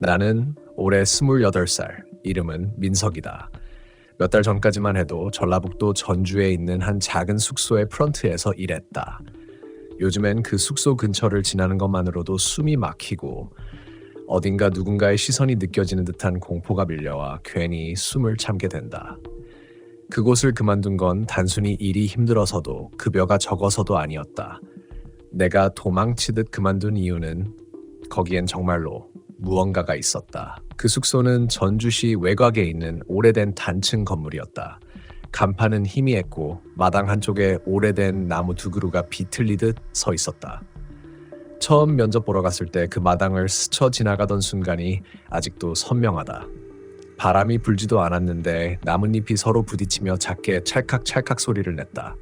나는 올해 28살, 이름은 민석이다. 몇 달 전까지만 해도 전라북도 전주에 있는 한 작은 숙소의 프런트에서 일했다. 요즘엔 그 숙소 근처를 지나는 것만으로도 숨이 막히고 어딘가 누군가의 시선이 느껴지는 듯한 공포가 밀려와 괜히 숨을 참게 된다. 그곳을 그만둔 건 단순히 일이 힘들어서도 급여가 적어서도 아니었다. 내가 도망치듯 그만둔 이유는 거기엔 정말로 무언가가 있었다. 그 숙소는 전주시 외곽에 있는 오래된 단층 건물이었다. 간판은 희미했고 마당 한쪽에 오래된 나무 두 그루가 비틀리듯 서 있었다. 처음 면접 보러 갔을 때 그 마당을 스쳐 지나가던 순간이 아직도 선명하다. 바람이 불지도 않았는데 나뭇잎이 서로 부딪히며 작게 찰칵찰칵 소리를 냈다.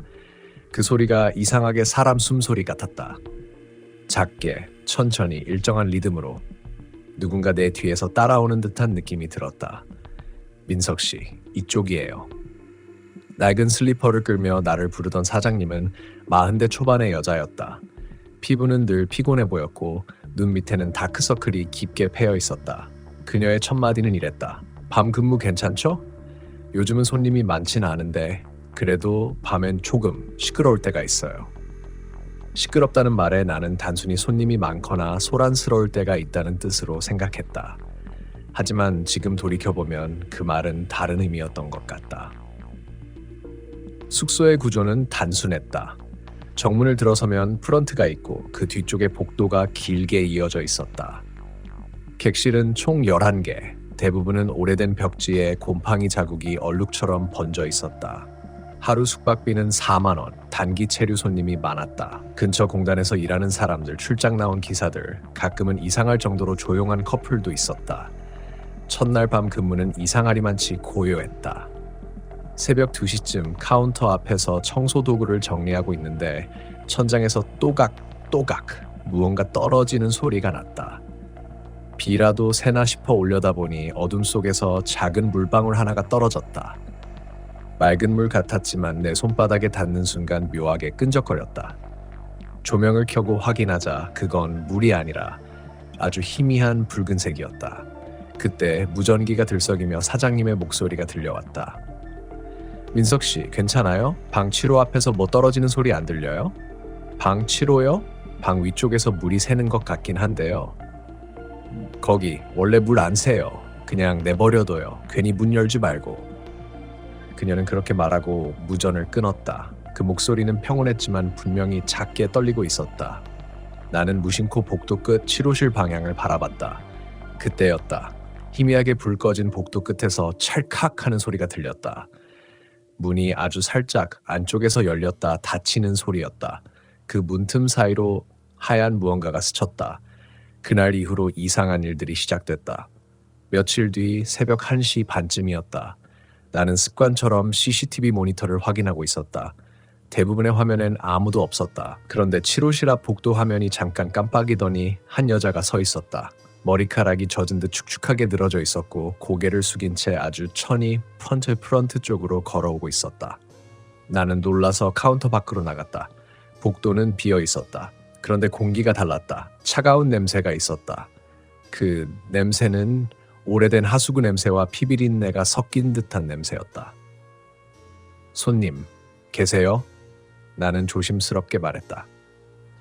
그 소리가 이상하게 사람 숨소리 같았다. 작게, 천천히, 일정한 리듬으로 누군가 내 뒤에서 따라오는 듯한 느낌이 들었다. 민석 씨, 이쪽이에요. 낡은 슬리퍼를 끌며 나를 부르던 사장님은 40대 초반의 여자였다. 피부는 늘 피곤해 보였고 눈 밑에는 다크서클이 깊게 패여 있었다. 그녀의 첫 마디는 이랬다. 밤 근무 괜찮죠? 요즘은 손님이 많진 않은데 그래도 밤엔 조금 시끄러울 때가 있어요. 시끄럽다는 말에 나는 단순히 손님이 많거나 소란스러울 때가 있다는 뜻으로 생각했다. 하지만 지금 돌이켜보면 그 말은 다른 의미였던 것 같다. 숙소의 구조는 단순했다. 정문을 들어서면 프런트가 있고 그 뒤쪽에 복도가 길게 이어져 있었다. 객실은 총 11개, 대부분은 오래된 벽지에 곰팡이 자국이 얼룩처럼 번져 있었다. 하루 숙박비는 4만 원, 단기 체류 손님이 많았다. 근처 공단에서 일하는 사람들, 출장 나온 기사들, 가끔은 이상할 정도로 조용한 커플도 있었다. 첫날 밤 근무는 이상하리만치 고요했다. 새벽 2시쯤 카운터 앞에서 청소 도구를 정리하고 있는데 천장에서 또각또각 무언가 떨어지는 소리가 났다. 비라도 새나 싶어 올려다보니 어둠 속에서 작은 물방울 하나가 떨어졌다. 맑은 물 같았지만 내 손바닥에 닿는 순간 묘하게 끈적거렸다. 조명을 켜고 확인하자 그건 물이 아니라 아주 희미한 붉은색이었다. 그때 무전기가 들썩이며 사장님의 목소리가 들려왔다. 민석 씨, 괜찮아요? 방 7호 앞에서 뭐 떨어지는 소리 안 들려요? 방 7호요? 방 위쪽에서 물이 새는 것 같긴 한데요. 거기 원래 물 안 새요. 그냥 내버려둬요. 괜히 문 열지 말고. 그녀는 그렇게 말하고 무전을 끊었다. 그 목소리는 평온했지만 분명히 작게 떨리고 있었다. 나는 무심코 복도 끝 7호실 방향을 바라봤다. 그때였다. 희미하게 불 꺼진 복도 끝에서 찰칵 하는 소리가 들렸다. 문이 아주 살짝 안쪽에서 열렸다 닫히는 소리였다. 그 문틈 사이로 하얀 무언가가 스쳤다. 그날 이후로 이상한 일들이 시작됐다. 며칠 뒤 새벽 1시 반쯤이었다. 나는 습관처럼 CCTV 모니터를 확인하고 있었다. 대부분의 화면엔 아무도 없었다. 그런데 7호실 앞 복도 화면이 잠깐 깜빡이더니 한 여자가 서 있었다. 머리카락이 젖은 듯 축축하게 늘어져 있었고 고개를 숙인 채 아주 천히 프런트 쪽으로 걸어오고 있었다. 나는 놀라서 카운터 밖으로 나갔다. 복도는 비어 있었다. 그런데 공기가 달랐다. 차가운 냄새가 있었다. 그 냄새는 오래된 하수구 냄새와 피비린내가 섞인 듯한 냄새였다. 손님, 계세요? 나는 조심스럽게 말했다.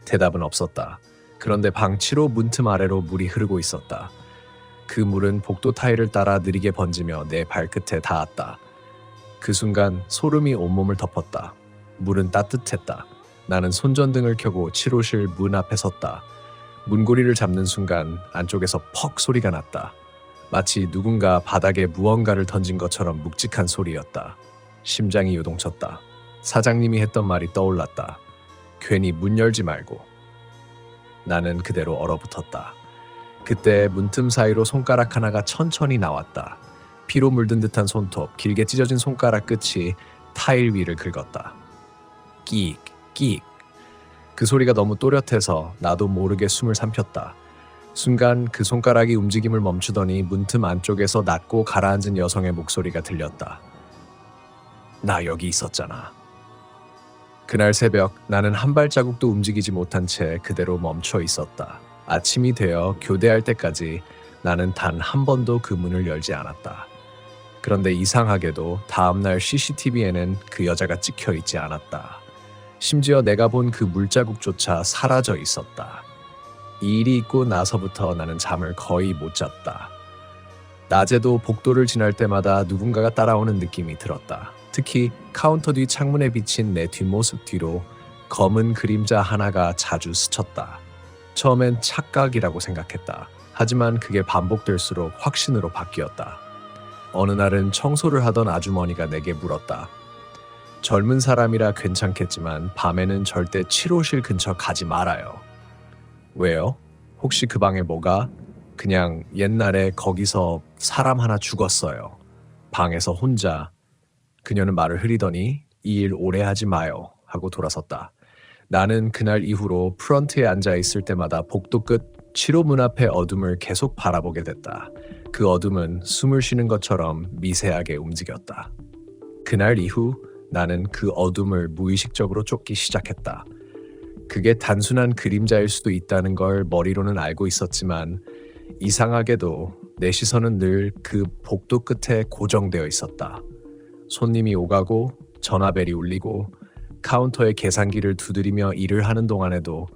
대답은 없었다. 그런데 방 7호 문틈 아래로 물이 흐르고 있었다. 그 물은 복도 타일을 따라 느리게 번지며 내 발끝에 닿았다. 그 순간 소름이 온몸을 덮었다. 물은 따뜻했다. 나는 손전등을 켜고 7호실 문 앞에 섰다. 문고리를 잡는 순간 안쪽에서 퍽 소리가 났다. 마치 누군가 바닥에 무언가를 던진 것처럼 묵직한 소리였다. 심장이 요동쳤다. 사장님이 했던 말이 떠올랐다. 괜히 문 열지 말고. 나는 그대로 얼어붙었다. 그때 문틈 사이로 손가락 하나가 천천히 나왔다. 피로 물든 듯한 손톱, 길게 찢어진 손가락 끝이 타일 위를 긁었다. 끼익, 끼익. 그 소리가 너무 또렷해서 나도 모르게 숨을 삼켰다. 순간 그 손가락이 움직임을 멈추더니 문틈 안쪽에서 낮고 가라앉은 여성의 목소리가 들렸다. 나 여기 있었잖아. 그날 새벽 나는 한 발자국도 움직이지 못한 채 그대로 멈춰 있었다. 아침이 되어 교대할 때까지 나는 단 한 번도 그 문을 열지 않았다. 그런데 이상하게도 다음날 CCTV에는 그 여자가 찍혀 있지 않았다. 심지어 내가 본 그 물자국조차 사라져 있었다. 이 일이 있고 나서부터 나는 잠을 거의 못 잤다. 낮에도 복도를 지날 때마다 누군가가 따라오는 느낌이 들었다. 특히 카운터 뒤 창문에 비친 내 뒷모습 뒤로 검은 그림자 하나가 자주 스쳤다. 처음엔 착각이라고 생각했다. 하지만 그게 반복될수록 확신으로 바뀌었다. 어느 날은 청소를 하던 아주머니가 내게 물었다. 젊은 사람이라 괜찮겠지만 밤에는 절대 치료실 근처 가지 말아요. 왜요? 혹시 그 방에 뭐가? 그냥 옛날에 거기서 사람 하나 죽었어요. 방에서 혼자. 그녀는 말을 흐리더니 이 일 오래 하지 마요 하고 돌아섰다. 나는 그날 이후로 프런트에 앉아 있을 때마다 복도 끝 치료문 앞의 어둠을 계속 바라보게 됐다. 그 어둠은 숨을 쉬는 것처럼 미세하게 움직였다. 그날 이후 나는 그 어둠을 무의식적으로 쫓기 시작했다. 그게 단순한 그림자일 수도 있다는 걸 머리로는 알고 있었지만 이상하게도 내 시선은 늘 그 복도 끝에 고정되어 있었다. 손님이 오가고 전화벨이 울리고 카운터에 계산기를 두드리며 일을 하는 동안에도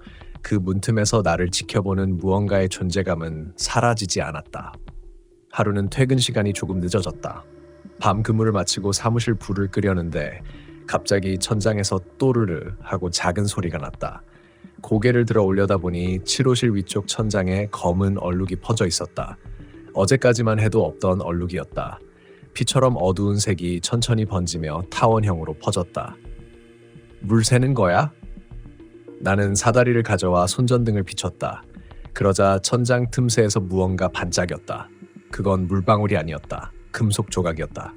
그 문틈에서 나를 지켜보는 무언가의 존재감은 사라지지 않았다. 하루는 퇴근 시간이 조금 늦어졌다. 밤 근무를 마치고 사무실 불을 끄려는데 갑자기 천장에서 또르르 하고 작은 소리가 났다. 고개를 들어 올려다보니 치료실 위쪽 천장에 검은 얼룩이 퍼져 있었다. 어제까지만 해도 없던 얼룩이었다. 피처럼 어두운 색이 천천히 번지며 타원형으로 퍼졌다. 물 새는 거야? 나는 사다리를 가져와 손전등을 비췄다. 그러자 천장 틈새에서 무언가 반짝였다. 그건 물방울이 아니었다. 금속 조각이었다.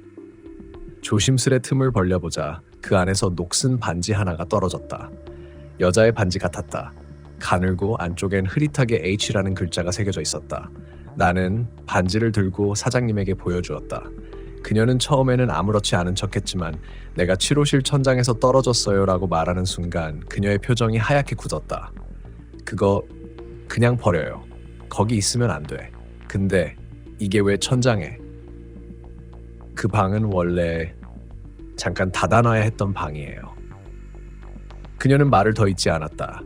조심스레 틈을 벌려보자 그 안에서 녹슨 반지 하나가 떨어졌다. 여자의 반지 같았다. 가늘고 안쪽엔 흐릿하게 H라는 글자가 새겨져 있었다. 나는 반지를 들고 사장님에게 보여주었다. 그녀는 처음에는 아무렇지 않은 척했지만 내가 치료실 천장에서 떨어졌어요 라고 말하는 순간 그녀의 표정이 하얗게 굳었다. 그거 그냥 버려요. 거기 있으면 안 돼. 근데 이게 왜 천장에? 그 방은 원래 잠깐 닫아놔야 했던 방이에요. 그녀는 말을 더 잇지 않았다.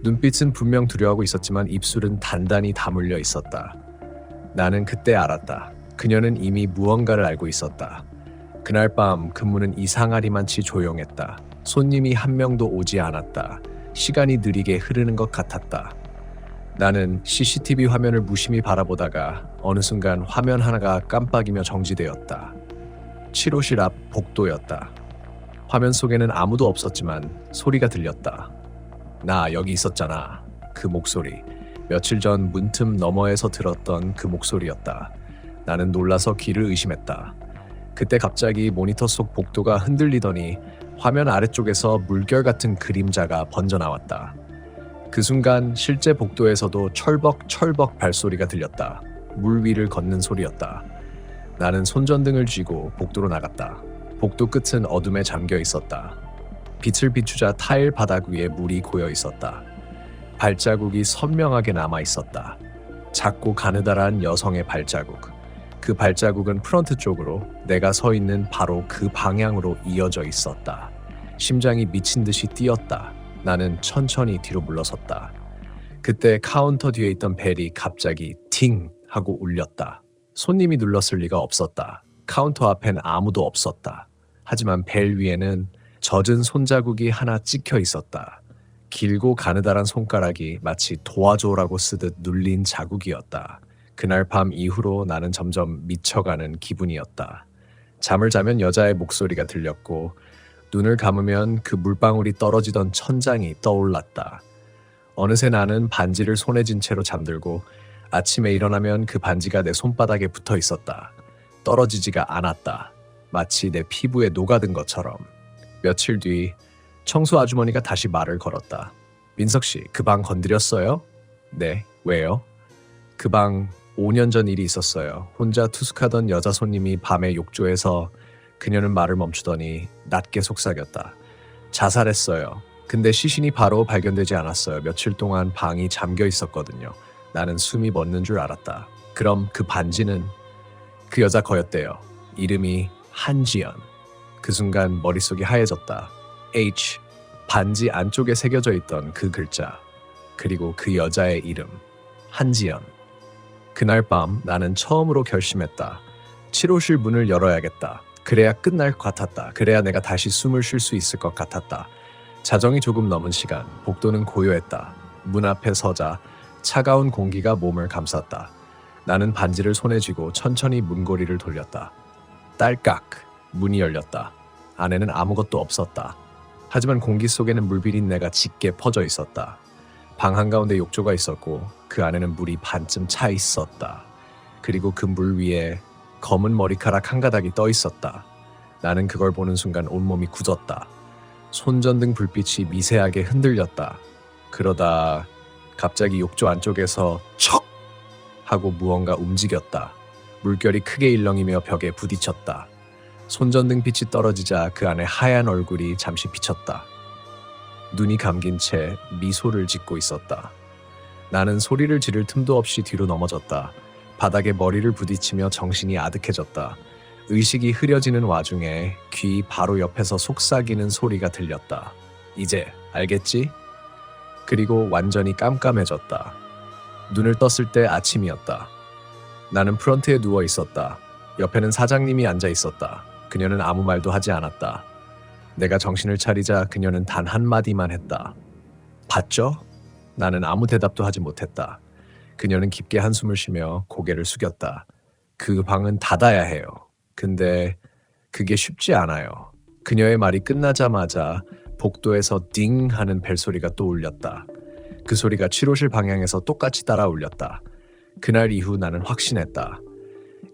눈빛은 분명 두려워하고 있었지만 입술은 단단히 다물려 있었다. 나는 그때 알았다. 그녀는 이미 무언가를 알고 있었다. 그날 밤 근무는 이상하리만치 조용했다. 손님이 한 명도 오지 않았다. 시간이 느리게 흐르는 것 같았다. 나는 CCTV 화면을 무심히 바라보다가 어느 순간 화면 하나가 깜빡이며 정지되었다. 치료실 앞 복도였다. 화면 속에는 아무도 없었지만 소리가 들렸다. 나 여기 있었잖아. 그 목소리. 며칠 전 문틈 너머에서 들었던 그 목소리였다. 나는 놀라서 귀를 의심했다. 그때 갑자기 모니터 속 복도가 흔들리더니 화면 아래쪽에서 물결 같은 그림자가 번져나왔다. 그 순간 실제 복도에서도 철벅철벅 발소리가 들렸다. 물 위를 걷는 소리였다. 나는 손전등을 쥐고 복도로 나갔다. 복도 끝은 어둠에 잠겨 있었다. 빛을 비추자 타일 바닥 위에 물이 고여 있었다. 발자국이 선명하게 남아 있었다. 작고 가느다란 여성의 발자국. 그 발자국은 프런트 쪽으로 내가 서 있는 바로 그 방향으로 이어져 있었다. 심장이 미친 듯이 뛰었다. 나는 천천히 뒤로 물러섰다. 그때 카운터 뒤에 있던 벨이 갑자기 팅 하고 울렸다. 손님이 눌렀을 리가 없었다. 카운터 앞엔 아무도 없었다. 하지만 벨 위에는 젖은 손자국이 하나 찍혀 있었다. 길고 가느다란 손가락이 마치 도와줘라고 쓰듯 눌린 자국이었다. 그날 밤 이후로 나는 점점 미쳐가는 기분이었다. 잠을 자면 여자의 목소리가 들렸고 눈을 감으면 그 물방울이 떨어지던 천장이 떠올랐다. 어느새 나는 반지를 손에 쥔 채로 잠들고 아침에 일어나면 그 반지가 내 손바닥에 붙어 있었다. 떨어지지가 않았다. 마치 내 피부에 녹아든 것처럼. 며칠 뒤 청소 아주머니가 다시 말을 걸었다. 민석 씨, 그 방 건드렸어요? 네, 왜요? 그 방 5년 전 일이 있었어요. 혼자 투숙하던 여자 손님이 밤에 욕조에서 그녀는 말을 멈추더니 낮게 속삭였다. 자살했어요. 근데 시신이 바로 발견되지 않았어요. 며칠 동안 방이 잠겨 있었거든요. 나는 숨이 멎는 줄 알았다. 그럼 그 반지는 그 여자 거였대요. 이름이 한지연. 그 순간 머릿속이 하얘졌다. H, 반지 안쪽에 새겨져 있던 그 글자, 그리고 그 여자의 이름, 한지연. 그날 밤 나는 처음으로 결심했다. 치료실 문을 열어야겠다. 그래야 끝날 것 같았다. 그래야 내가 다시 숨을 쉴 수 있을 것 같았다. 자정이 조금 넘은 시간, 복도는 고요했다. 문 앞에 서자 차가운 공기가 몸을 감쌌다. 나는 반지를 손에 쥐고 천천히 문고리를 돌렸다. 딸깍, 문이 열렸다. 안에는 아무것도 없었다. 하지만 공기 속에는 물비린내가 짙게 퍼져 있었다. 방 한가운데 욕조가 있었고 그 안에는 물이 반쯤 차 있었다. 그리고 그 물 위에 검은 머리카락 한 가닥이 떠 있었다. 나는 그걸 보는 순간 온몸이 굳었다. 손전등 불빛이 미세하게 흔들렸다. 그러다 갑자기 욕조 안쪽에서 척! 하고 무언가 움직였다. 물결이 크게 일렁이며 벽에 부딪혔다. 손전등 빛이 떨어지자 그 안에 하얀 얼굴이 잠시 비쳤다. 눈이 감긴 채 미소를 짓고 있었다. 나는 소리를 지를 틈도 없이 뒤로 넘어졌다. 바닥에 머리를 부딪히며 정신이 아득해졌다. 의식이 흐려지는 와중에 귀 바로 옆에서 속삭이는 소리가 들렸다. 이제 알겠지? 그리고 완전히 깜깜해졌다. 눈을 떴을 때 아침이었다. 나는 프런트에 누워 있었다. 옆에는 사장님이 앉아 있었다. 그녀는 아무 말도 하지 않았다. 내가 정신을 차리자 그녀는 단 한마디만 했다. 봤죠? 나는 아무 대답도 하지 못했다. 그녀는 깊게 한숨을 쉬며 고개를 숙였다. 그 방은 닫아야 해요. 근데 그게 쉽지 않아요. 그녀의 말이 끝나자마자 복도에서 딩 하는 벨소리가 또 울렸다. 그 소리가 치료실 방향에서 똑같이 따라 울렸다. 그날 이후 나는 확신했다.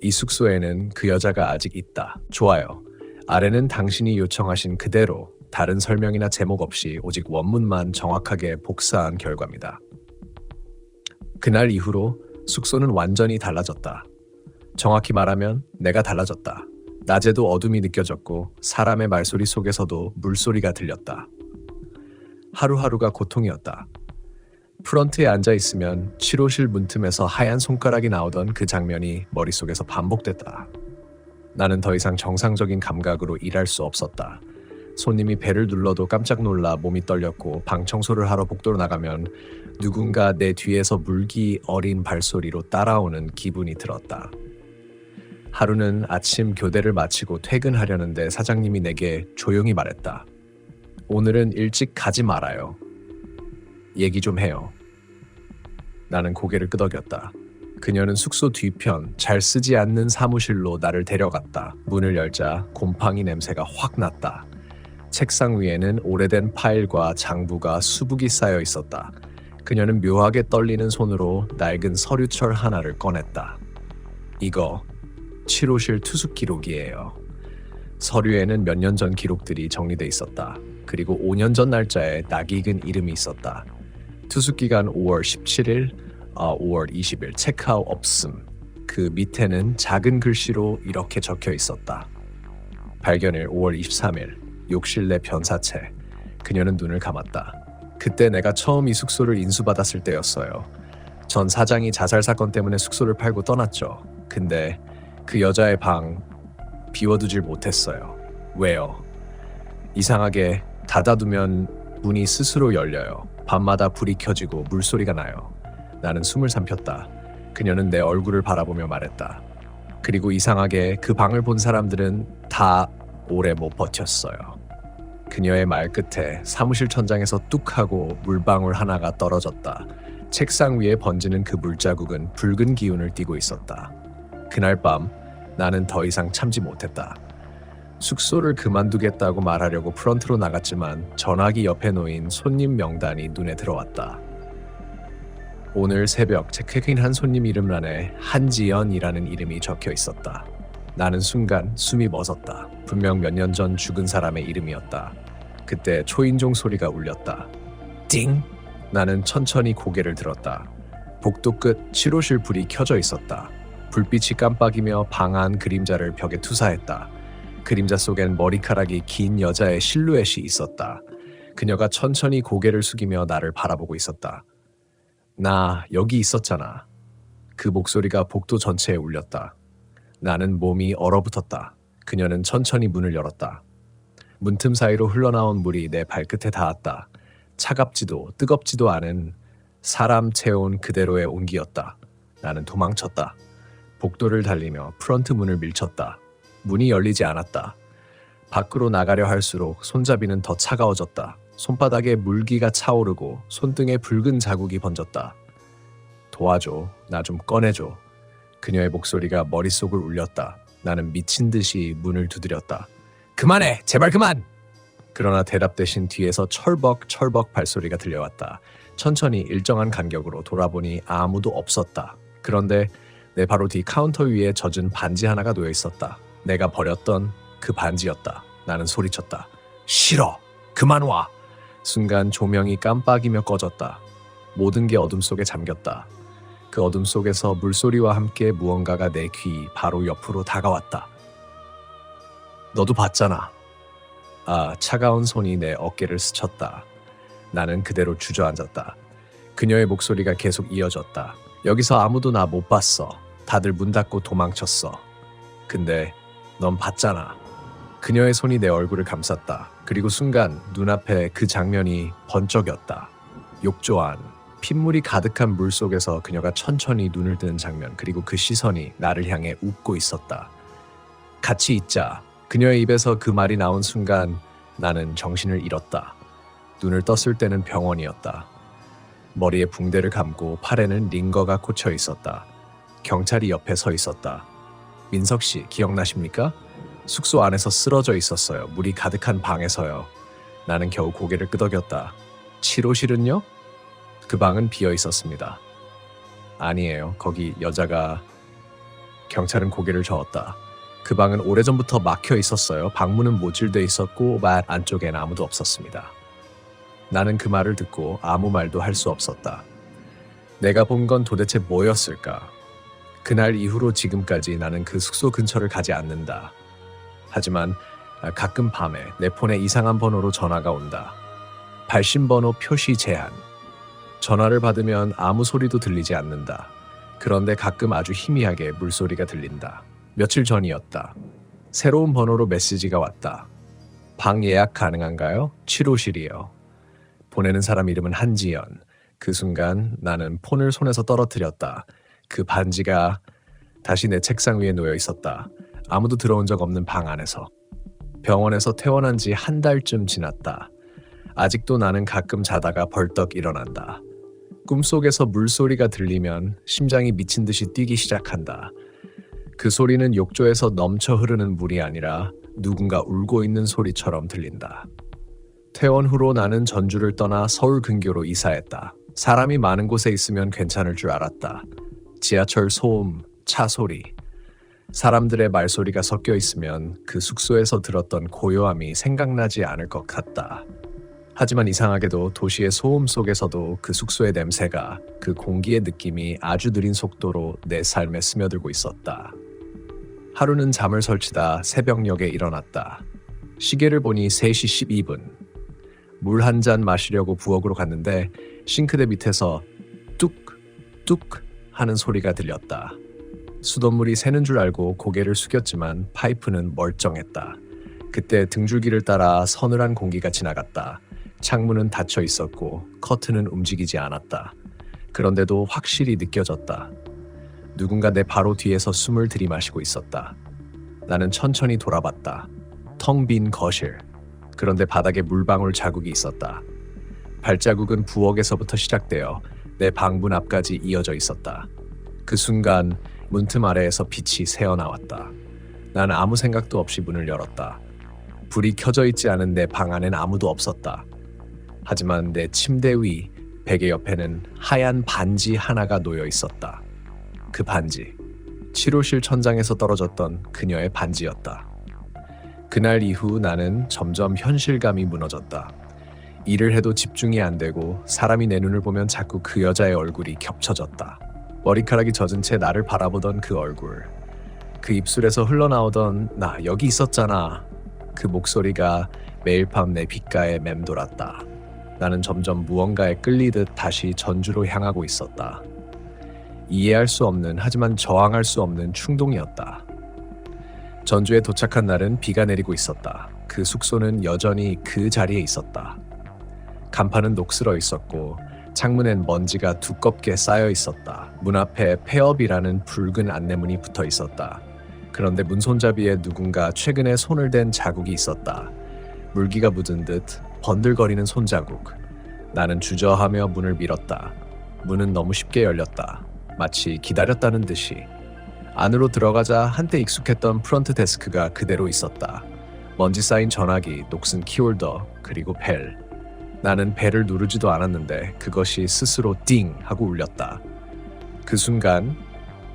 이 숙소에는 그 여자가 아직 있다. 좋아요. 아래는 당신이 요청하신 그대로 다른 설명이나 제목 없이 오직 원문만 정확하게 복사한 결과입니다. 그날 이후로 숙소는 완전히 달라졌다. 정확히 말하면 내가 달라졌다. 낮에도 어둠이 느껴졌고 사람의 말소리 속에서도 물소리가 들렸다. 하루하루가 고통이었다. 프런트에 앉아있으면 치료실 문틈에서 하얀 손가락이 나오던 그 장면이 머릿속에서 반복됐다. 나는 더 이상 정상적인 감각으로 일할 수 없었다. 손님이 벨을 눌러도 깜짝 놀라 몸이 떨렸고 방 청소를 하러 복도로 나가면 누군가 내 뒤에서 물기 어린 발소리로 따라오는 기분이 들었다. 하루는 아침 교대를 마치고 퇴근하려는데 사장님이 내게 조용히 말했다. 오늘은 일찍 가지 말아요. 얘기 좀 해요. 나는 고개를 끄덕였다. 그녀는 숙소 뒤편 잘 쓰지 않는 사무실로 나를 데려갔다. 문을 열자 곰팡이 냄새가 확 났다. 책상 위에는 오래된 파일과 장부가 수북이 쌓여 있었다. 그녀는 묘하게 떨리는 손으로 낡은 서류철 하나를 꺼냈다. 이거 치료실 투숙 기록이에요. 서류에는 몇 년 전 기록들이 정리돼 있었다. 그리고 5년 전 날짜에 낯익은 이름이 있었다. 투숙기간 5월 17일, 5월 20일 체크아웃 없음. 그 밑에는 작은 글씨로 이렇게 적혀 있었다. 발견일 5월 23일, 욕실 내 변사체. 그녀는 눈을 감았다. 그때 내가 처음 이 숙소를 인수받았을 때였어요. 전 사장이 자살 사건 때문에 숙소를 팔고 떠났죠. 근데 그 여자의 방 비워두질 못했어요. 왜요? 이상하게 닫아두면 문이 스스로 열려요. 밤마다 불이 켜지고 물소리가 나요. 나는 숨을 삼켰다. 그녀는 내 얼굴을 바라보며 말했다. 그리고 이상하게 그 방을 본 사람들은 다 오래 못 버텼어요. 그녀의 말 끝에 사무실 천장에서 뚝 하고 물방울 하나가 떨어졌다. 책상 위에 번지는 그 물자국은 붉은 기운을 띠고 있었다. 그날 밤 나는 더 이상 참지 못했다. 숙소를 그만두겠다고 말하려고 프런트로 나갔지만 전화기 옆에 놓인 손님 명단이 눈에 들어왔다. 오늘 새벽 체크인한 손님 이름란에 한지연이라는 이름이 적혀 있었다. 나는 순간 숨이 멎었다. 분명 몇 년 전 죽은 사람의 이름이었다. 그때 초인종 소리가 울렸다. 띵! 나는 천천히 고개를 들었다. 복도 끝 치료실 불이 켜져 있었다. 불빛이 깜빡이며 방 안 그림자를 벽에 투사했다. 그림자 속엔 머리카락이 긴 여자의 실루엣이 있었다. 그녀가 천천히 고개를 숙이며 나를 바라보고 있었다. 나 여기 있었잖아. 그 목소리가 복도 전체에 울렸다. 나는 몸이 얼어붙었다. 그녀는 천천히 문을 열었다. 문틈 사이로 흘러나온 물이 내 발끝에 닿았다. 차갑지도 뜨겁지도 않은 사람 체온 그대로의 온기였다. 나는 도망쳤다. 복도를 달리며 프런트 문을 밀쳤다. 문이 열리지 않았다. 밖으로 나가려 할수록 손잡이는 더 차가워졌다. 손바닥에 물기가 차오르고 손등에 붉은 자국이 번졌다. 도와줘. 나 좀 꺼내줘. 그녀의 목소리가 머릿속을 울렸다. 나는 미친 듯이 문을 두드렸다. 그만해! 제발 그만! 그러나 대답 대신 뒤에서 철벅철벅 발소리가 들려왔다. 천천히 일정한 간격으로 돌아보니 아무도 없었다. 그런데 내 바로 뒤 카운터 위에 젖은 반지 하나가 놓여 있었다. 내가 버렸던 그 반지였다. 나는 소리쳤다. 싫어! 그만 와! 순간 조명이 깜빡이며 꺼졌다. 모든 게 어둠 속에 잠겼다. 그 어둠 속에서 물소리와 함께 무언가가 내 귀 바로 옆으로 다가왔다. 너도 봤잖아. 아, 차가운 손이 내 어깨를 스쳤다. 나는 그대로 주저앉았다. 그녀의 목소리가 계속 이어졌다. 여기서 아무도 나 못 봤어. 다들 문 닫고 도망쳤어. 근데 넌 봤잖아. 그녀의 손이 내 얼굴을 감쌌다. 그리고 순간 눈앞에 그 장면이 번쩍였다. 욕조안. 핏물이 가득한 물 속에서 그녀가 천천히 눈을 뜨는 장면, 그리고 그 시선이 나를 향해 웃고 있었다. 같이 있자. 그녀의 입에서 그 말이 나온 순간 나는 정신을 잃었다. 눈을 떴을 때는 병원이었다. 머리에 붕대를 감고 팔에는 링거가 꽂혀 있었다. 경찰이 옆에 서 있었다. 민석 씨, 기억나십니까? 숙소 안에서 쓰러져 있었어요. 물이 가득한 방에서요. 나는 겨우 고개를 끄덕였다. 치료실은요? 그 방은 비어 있었습니다. 아니에요. 거기 여자가... 경찰은 고개를 저었다. 그 방은 오래전부터 막혀 있었어요. 방문은 모질돼 있었고 말 안쪽엔 아무도 없었습니다. 나는 그 말을 듣고 아무 말도 할 수 없었다. 내가 본 건 도대체 뭐였을까? 그날 이후로 지금까지 나는 그 숙소 근처를 가지 않는다. 하지만 가끔 밤에 내 폰에 이상한 번호로 전화가 온다. 발신번호 표시 제한. 전화를 받으면 아무 소리도 들리지 않는다. 그런데 가끔 아주 희미하게 물소리가 들린다. 며칠 전이었다. 새로운 번호로 메시지가 왔다. 방 예약 가능한가요? 치료실이요. 보내는 사람 이름은 한지연. 그 순간 나는 폰을 손에서 떨어뜨렸다. 그 반지가 다시 내 책상 위에 놓여 있었다. 아무도 들어온 적 없는 방 안에서. 병원에서 퇴원한 지 한 달쯤 지났다. 아직도 나는 가끔 자다가 벌떡 일어난다. 꿈속에서 물소리가 들리면 심장이 미친 듯이 뛰기 시작한다. 그 소리는 욕조에서 넘쳐 흐르는 물이 아니라 누군가 울고 있는 소리처럼 들린다. 퇴원 후로 나는 전주를 떠나 서울 근교로 이사했다. 사람이 많은 곳에 있으면 괜찮을 줄 알았다. 지하철 소음, 차 소리, 사람들의 말소리가 섞여 있으면 그 숙소에서 들었던 고요함이 생각나지 않을 것 같다. 하지만 이상하게도 도시의 소음 속에서도 그 숙소의 냄새가, 그 공기의 느낌이 아주 느린 속도로 내 삶에 스며들고 있었다. 하루는 잠을 설치다 새벽녘에 일어났다. 시계를 보니 3시 12분. 물 한 잔 마시려고 부엌으로 갔는데 싱크대 밑에서 뚝뚝 하는 소리가 들렸다. 수돗물이 새는 줄 알고 고개를 숙였지만 파이프는 멀쩡했다. 그때 등줄기를 따라 서늘한 공기가 지나갔다. 창문은 닫혀 있었고 커튼은 움직이지 않았다. 그런데도 확실히 느껴졌다. 누군가 내 바로 뒤에서 숨을 들이마시고 있었다. 나는 천천히 돌아봤다. 텅 빈 거실. 그런데 바닥에 물방울 자국이 있었다. 발자국은 부엌에서부터 시작되어 내 방문 앞까지 이어져 있었다. 그 순간 문틈 아래에서 빛이 새어나왔다. 나는 아무 생각도 없이 문을 열었다. 불이 켜져 있지 않은 내 방 안엔 아무도 없었다. 하지만 내 침대 위 베개 옆에는 하얀 반지 하나가 놓여 있었다. 그 반지, 치료실 천장에서 떨어졌던 그녀의 반지였다. 그날 이후 나는 점점 현실감이 무너졌다. 일을 해도 집중이 안 되고 사람이 내 눈을 보면 자꾸 그 여자의 얼굴이 겹쳐졌다. 머리카락이 젖은 채 나를 바라보던 그 얼굴, 그 입술에서 흘러나오던 나 여기 있었잖아. 그 목소리가 매일 밤 내 귓가에 맴돌았다. 나는 점점 무언가에 끌리듯 다시 전주로 향하고 있었다. 이해할 수 없는 하지만 저항할 수 없는 충동이었다. 전주에 도착한 날은 비가 내리고 있었다. 그 숙소는 여전히 그 자리에 있었다. 간판은 녹슬어 있었고 창문엔 먼지가 두껍게 쌓여 있었다. 문 앞에 폐업이라는 붉은 안내문이 붙어 있었다. 그런데 문 손잡이에 누군가 최근에 손을 댄 자국이 있었다. 물기가 묻은 듯 번들거리는 손자국. 나는 주저하며 문을 밀었다. 문은 너무 쉽게 열렸다. 마치 기다렸다는 듯이. 안으로 들어가자 한때 익숙했던 프런트 데스크가 그대로 있었다. 먼지 쌓인 전화기, 녹슨 키홀더, 그리고 벨. 나는 벨을 누르지도 않았는데 그것이 스스로 띵 하고 울렸다. 그 순간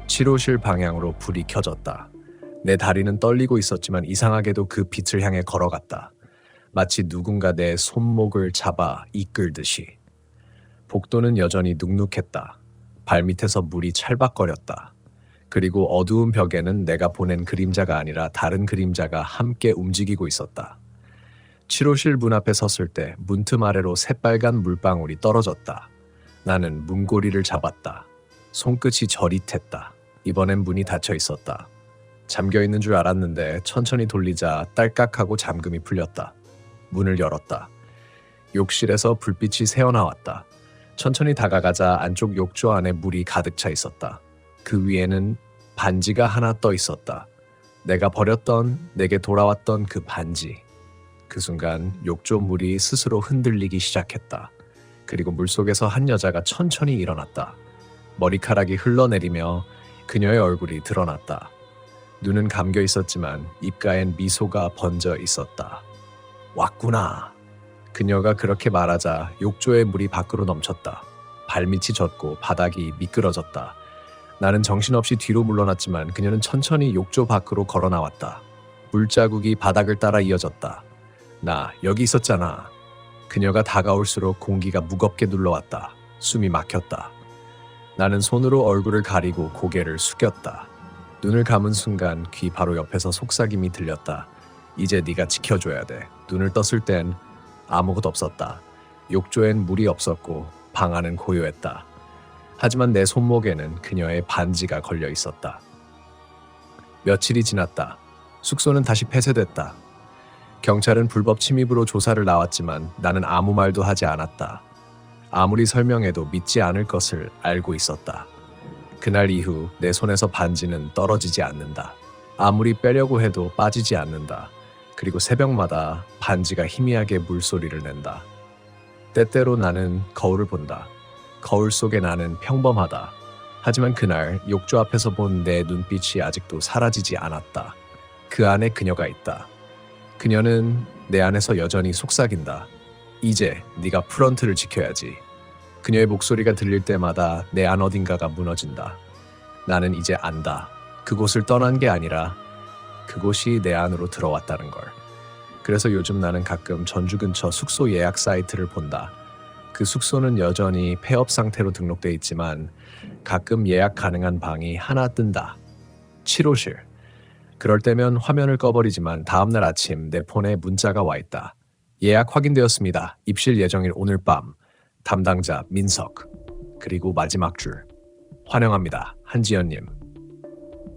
치료실 방향으로 불이 켜졌다. 내 다리는 떨리고 있었지만 이상하게도 그 빛을 향해 걸어갔다. 마치 누군가 내 손목을 잡아 이끌듯이. 복도는 여전히 눅눅했다. 발밑에서 물이 찰박거렸다. 그리고 어두운 벽에는 내가 보낸 그림자가 아니라 다른 그림자가 함께 움직이고 있었다. 치료실 문 앞에 섰을 때 문틈 아래로 새빨간 물방울이 떨어졌다. 나는 문고리를 잡았다. 손끝이 저릿했다. 이번엔 문이 닫혀 있었다. 잠겨있는 줄 알았는데 천천히 돌리자 딸깍하고 잠금이 풀렸다. 문을 열었다. 욕실에서 불빛이 새어나왔다. 천천히 다가가자 안쪽 욕조 안에 물이 가득 차 있었다. 그 위에는 반지가 하나 떠 있었다. 내가 버렸던, 내게 돌아왔던 그 반지. 그 순간 욕조 물이 스스로 흔들리기 시작했다. 그리고 물속에서 한 여자가 천천히 일어났다. 머리카락이 흘러내리며 그녀의 얼굴이 드러났다. 눈은 감겨 있었지만 입가엔 미소가 번져 있었다. 왔구나. 그녀가 그렇게 말하자 욕조의 물이 밖으로 넘쳤다. 발밑이 젖고 바닥이 미끄러졌다. 나는 정신없이 뒤로 물러났지만 그녀는 천천히 욕조 밖으로 걸어 나왔다. 물자국이 바닥을 따라 이어졌다. 나 여기 있었잖아. 그녀가 다가올수록 공기가 무겁게 눌러왔다. 숨이 막혔다. 나는 손으로 얼굴을 가리고 고개를 숙였다. 눈을 감은 순간 귀 바로 옆에서 속삭임이 들렸다. 이제 네가 지켜줘야 돼. 눈을 떴을 땐 아무것도 없었다. 욕조엔 물이 없었고 방 안은 고요했다. 하지만 내 손목에는 그녀의 반지가 걸려 있었다. 며칠이 지났다. 숙소는 다시 폐쇄됐다. 경찰은 불법 침입으로 조사를 나왔지만 나는 아무 말도 하지 않았다. 아무리 설명해도 믿지 않을 것을 알고 있었다. 그날 이후 내 손에서 반지는 떨어지지 않는다. 아무리 빼려고 해도 빠지지 않는다. 그리고 새벽마다 반지가 희미하게 물소리를 낸다. 때때로 나는 거울을 본다. 거울 속의 나는 평범하다. 하지만 그날 욕조 앞에서 본 내 눈빛이 아직도 사라지지 않았다. 그 안에 그녀가 있다. 그녀는 내 안에서 여전히 속삭인다. 이제 네가 프런트를 지켜야지. 그녀의 목소리가 들릴 때마다 내 안 어딘가가 무너진다. 나는 이제 안다. 그곳을 떠난 게 아니라 그곳이 내 안으로 들어왔다는 걸. 그래서 요즘 나는 가끔 전주 근처 숙소 예약 사이트를 본다. 그 숙소는 여전히 폐업 상태로 등록돼 있지만 가끔 예약 가능한 방이 하나 뜬다. 치료실. 그럴 때면 화면을 꺼버리지만 다음날 아침 내 폰에 문자가 와 있다. 예약 확인되었습니다. 입실 예정일 오늘 밤. 담당자 민석. 그리고 마지막 줄. 환영합니다. 한지연님.